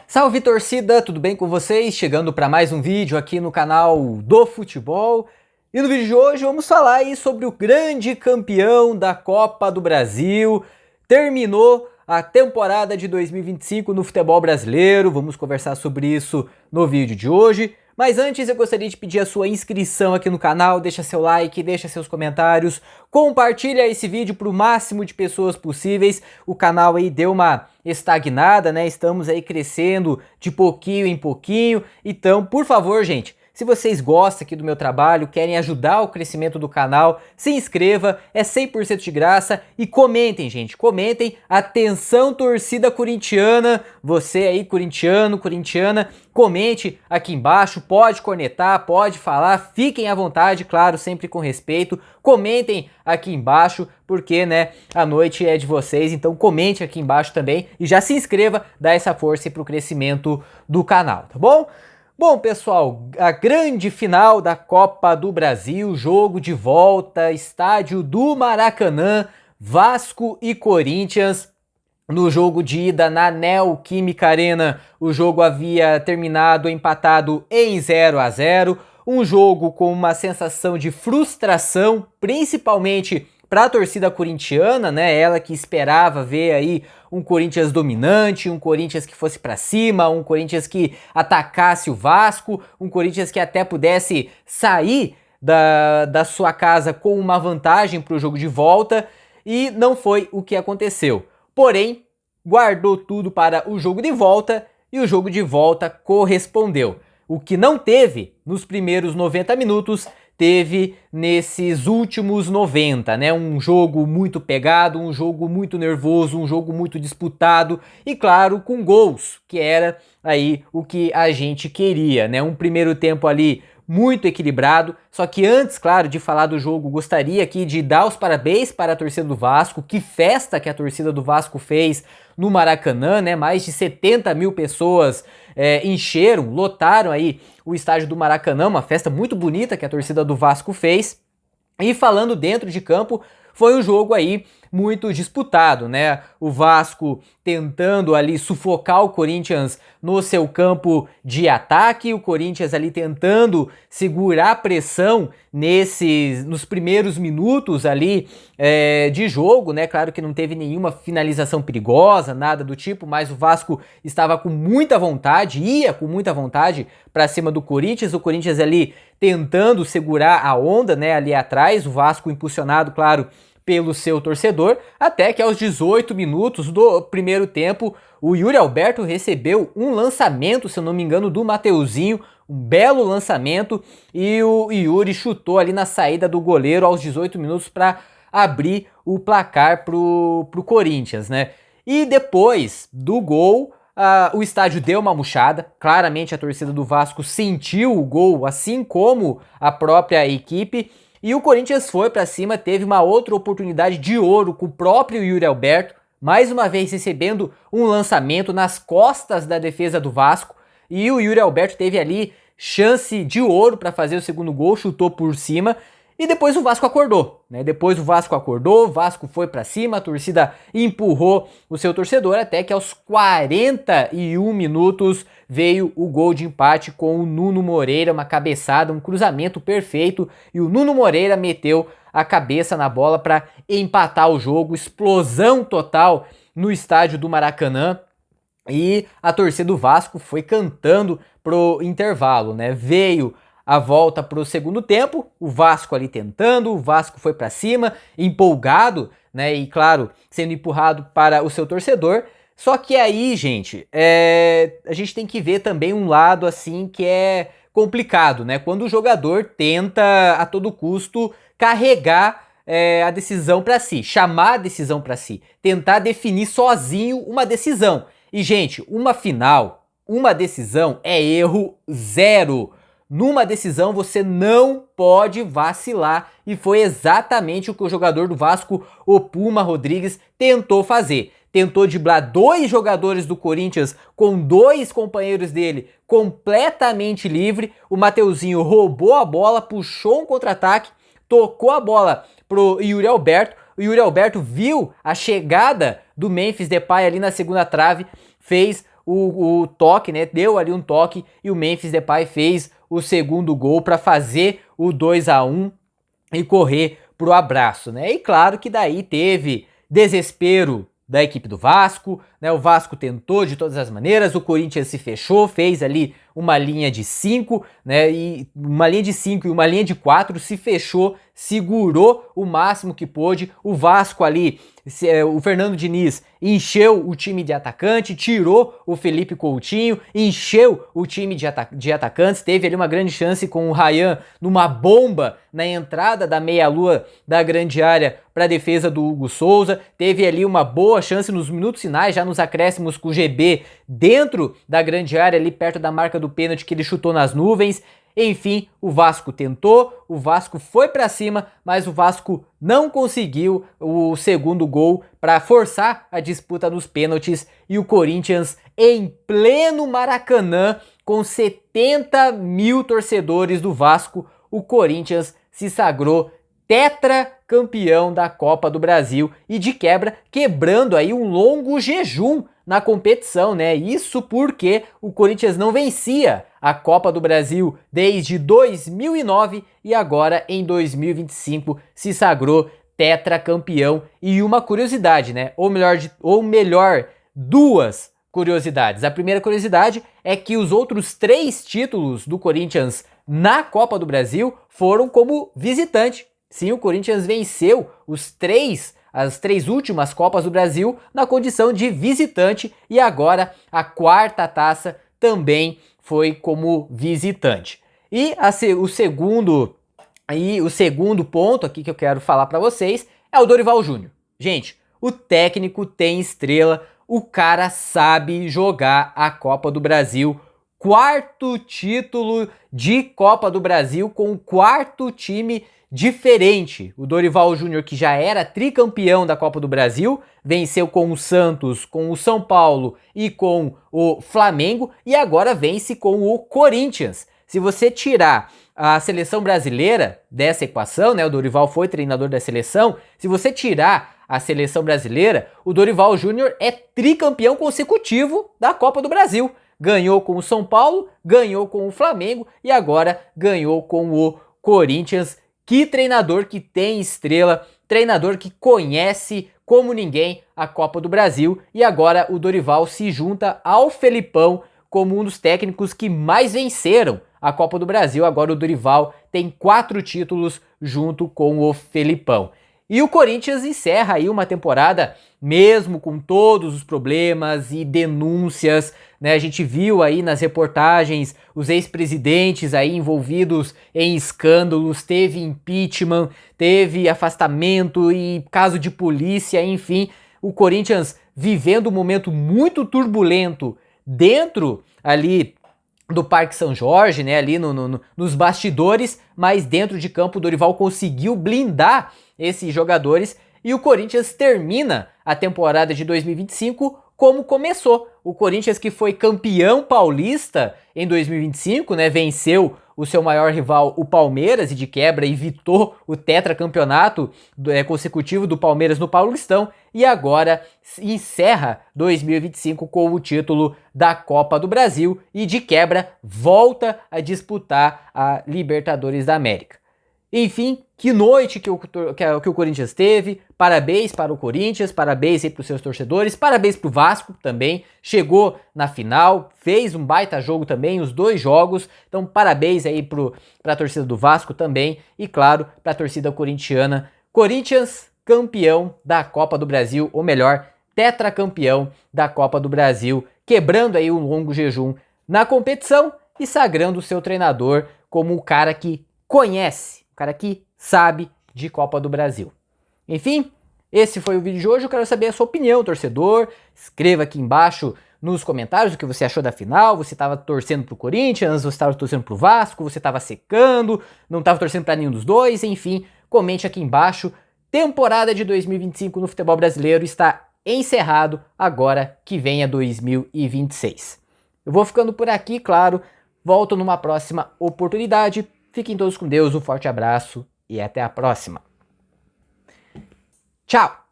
Salve torcida, tudo bem com vocês? Chegando para mais um vídeo aqui no canal do futebol. E no vídeo de hoje vamos falar aí sobre o grande campeão da Copa do Brasil. Terminou a temporada de 2025 no futebol brasileiro. Vamos conversar sobre isso no vídeo de hoje. Mas antes eu gostaria de pedir a sua inscrição aqui no canal, deixa seu like, deixa seus comentários, compartilha esse vídeo para o máximo de pessoas possíveis. O canal aí deu uma estagnada, né? Estamos aí crescendo de pouquinho em pouquinho. Então, por favor, gente, se vocês gostam aqui do meu trabalho, querem ajudar o crescimento do canal, se inscreva, é 100% de graça e comentem, gente, comentem. Atenção, torcida corintiana, você aí, corintiano, corintiana, comente aqui embaixo, pode cornetar, pode falar, fiquem à vontade, claro, sempre com respeito. Comentem aqui embaixo, porque, né, a noite é de vocês, então comente aqui embaixo também e já se inscreva, dá essa força para o crescimento do canal, tá bom? Bom, pessoal, a grande final da Copa do Brasil, jogo de volta, estádio do Maracanã, Vasco e Corinthians. No jogo de ida na Neoquímica Arena, o jogo havia terminado empatado em 0-0, um jogo com uma sensação de frustração, principalmente para a torcida corintiana, né? Ela que esperava ver aí um Corinthians dominante, um Corinthians que fosse para cima, um Corinthians que atacasse o Vasco, um Corinthians que até pudesse sair da sua casa com uma vantagem para o jogo de volta, e não foi o que aconteceu. Porém, guardou tudo para o jogo de volta e o jogo de volta correspondeu. O que não teve nos primeiros 90 minutos, teve nesses últimos 90, né? Um jogo muito pegado, um jogo muito nervoso, um jogo muito disputado e, claro, com gols, que era aí o que a gente queria, né? Um primeiro tempo ali muito equilibrado, só que antes, claro, de falar do jogo, gostaria aqui de dar os parabéns para a torcida do Vasco. Que festa que a torcida do Vasco fez no Maracanã, né? Mais de 70 mil pessoas encheram, lotaram aí o estádio do Maracanã, uma festa muito bonita que a torcida do Vasco fez. E falando dentro de campo, foi um jogo aí muito disputado, né? O Vasco tentando ali sufocar o Corinthians no seu campo de ataque, o Corinthians ali tentando segurar a pressão nos primeiros minutos ali de jogo, né? Claro que não teve nenhuma finalização perigosa, nada do tipo, mas o Vasco estava com muita vontade, ia com muita vontade para cima do Corinthians, o Corinthians ali tentando segurar a onda, né? Ali atrás, o Vasco impulsionado, claro, pelo seu torcedor, até que aos 18 minutos do primeiro tempo, o Yuri Alberto recebeu um lançamento, se eu não me engano, do Mateuzinho, um belo lançamento, e o Yuri chutou ali na saída do goleiro aos 18 minutos para abrir o placar pro Corinthians, né? E depois do gol, o estádio deu uma murchada, claramente a torcida do Vasco sentiu o gol, assim como a própria equipe, e o Corinthians foi para cima, teve uma outra oportunidade de ouro com o próprio Yuri Alberto, mais uma vez recebendo um lançamento nas costas da defesa do Vasco, e o Yuri Alberto teve ali chance de ouro para fazer o segundo gol, chutou por cima, e depois o Vasco acordou, né? Depois o Vasco acordou, o Vasco foi para cima, a torcida empurrou o seu torcedor até que aos 41 minutos veio o gol de empate com o Nuno Moreira, uma cabeçada, um cruzamento perfeito, e o Nuno Moreira meteu a cabeça na bola para empatar o jogo, explosão total no estádio do Maracanã. E a torcida do Vasco foi cantando pro intervalo, né? Veio a volta pro segundo tempo, o Vasco ali tentando, o Vasco foi para cima, empolgado, né? E claro, sendo empurrado para o seu torcedor. Só que aí, gente, a gente tem que ver também um lado assim que é complicado, né? Quando o jogador tenta a todo custo carregar a decisão para si, chamar a decisão para si, tentar definir sozinho uma decisão. E, gente, uma final, uma decisão é erro zero. Numa decisão você não pode vacilar, e foi exatamente o que o jogador do Vasco, o Puma Rodrigues, tentou fazer. Tentou driblar dois jogadores do Corinthians com dois companheiros dele completamente livre. O Mateuzinho roubou a bola, puxou um contra-ataque, tocou a bola pro Yuri Alberto. O Yuri Alberto viu a chegada do Memphis Depay ali na segunda trave, fez o toque, né? Deu ali um toque e o Memphis Depay fez o segundo gol para fazer o 2-1 e correr pro abraço, né? E claro que daí teve desespero da equipe do Vasco, né? O Vasco tentou de todas as maneiras, o Corinthians se fechou, fez ali uma linha de 5, né? E uma linha de 5 e uma linha de 4, se fechou, segurou o máximo que pôde. O Vasco ali, o Fernando Diniz encheu o time de atacante, tirou o Felipe Coutinho, encheu o time de atacantes, teve ali uma grande chance com o Ryan numa bomba na entrada da meia-lua da grande área para a defesa do Hugo Souza, teve ali uma boa chance nos minutos finais, já nos acréscimos com o GB dentro da grande área, ali perto da marca do pênalti que ele chutou nas nuvens. Enfim, o Vasco tentou, o Vasco foi para cima, mas o Vasco não conseguiu o segundo gol para forçar a disputa nos pênaltis e o Corinthians, em pleno Maracanã, com 70 mil torcedores do Vasco, o Corinthians se sagrou tetracampeão da Copa do Brasil e de quebra, quebrando aí um longo jejum na competição, né? Isso porque o Corinthians não vencia a Copa do Brasil desde 2009 e agora em 2025 se sagrou tetracampeão. E uma curiosidade, né? Ou melhor, duas curiosidades. A primeira curiosidade é que os outros 3 títulos do Corinthians na Copa do Brasil foram como visitante. Sim, o Corinthians venceu as 3 últimas Copas do Brasil na condição de visitante e agora a 4ª taça também foi como visitante. E o segundo ponto aqui que eu quero falar para vocês é o Dorival Júnior. Gente, o técnico tem estrela, o cara sabe jogar a Copa do Brasil. 4º título de Copa do Brasil com o 4º time diferente. O Dorival Júnior, que já era tricampeão da Copa do Brasil, venceu com o Santos, com o São Paulo e com o Flamengo e agora vence com o Corinthians. Se você tirar a seleção brasileira dessa equação, né, o Dorival foi treinador da seleção, se você tirar a seleção brasileira, o Dorival Júnior é tricampeão consecutivo da Copa do Brasil. Ganhou com o São Paulo, ganhou com o Flamengo e agora ganhou com o Corinthians. Que treinador que tem estrela, treinador que conhece como ninguém a Copa do Brasil e agora o Dorival se junta ao Felipão como um dos técnicos que mais venceram a Copa do Brasil. Agora o Dorival tem 4 títulos junto com o Felipão. E o Corinthians encerra aí uma temporada, mesmo com todos os problemas e denúncias, né? A gente viu aí nas reportagens os ex-presidentes aí envolvidos em escândalos, teve impeachment, teve afastamento e caso de polícia, enfim. O Corinthians vivendo um momento muito turbulento dentro ali do Parque São Jorge, né, ali nos bastidores, mas dentro de campo o Dorival conseguiu blindar esses jogadores e o Corinthians termina a temporada de 2025 como começou. O Corinthians, que foi campeão paulista em 2025, né, venceu o seu maior rival, o Palmeiras, e de quebra evitou o tetracampeonato consecutivo do Palmeiras no Paulistão, e agora encerra 2025 com o título da Copa do Brasil e de quebra volta a disputar a Libertadores da América. Enfim, que noite que o Corinthians teve, parabéns para o Corinthians, parabéns aí para os seus torcedores, parabéns para o Vasco também, chegou na final, fez um baita jogo também, os 2 jogos, então parabéns aí para a torcida do Vasco também e claro, para a torcida corintiana. Corinthians campeão da Copa do Brasil, ou melhor, tetracampeão da Copa do Brasil, quebrando aí um longo jejum na competição e sagrando o seu treinador como o cara que conhece, o cara que sabe de Copa do Brasil. Enfim, esse foi o vídeo de hoje. Eu quero saber a sua opinião, torcedor. Escreva aqui embaixo nos comentários o que você achou da final. Você estava torcendo pro Corinthians, você estava torcendo pro Vasco, você estava secando, não estava torcendo para nenhum dos dois. Enfim, comente aqui embaixo. Temporada de 2025 no futebol brasileiro está encerrado, agora que venha 2026. Eu vou ficando por aqui, claro. Volto numa próxima oportunidade. Fiquem todos com Deus, um forte abraço e até a próxima. Tchau!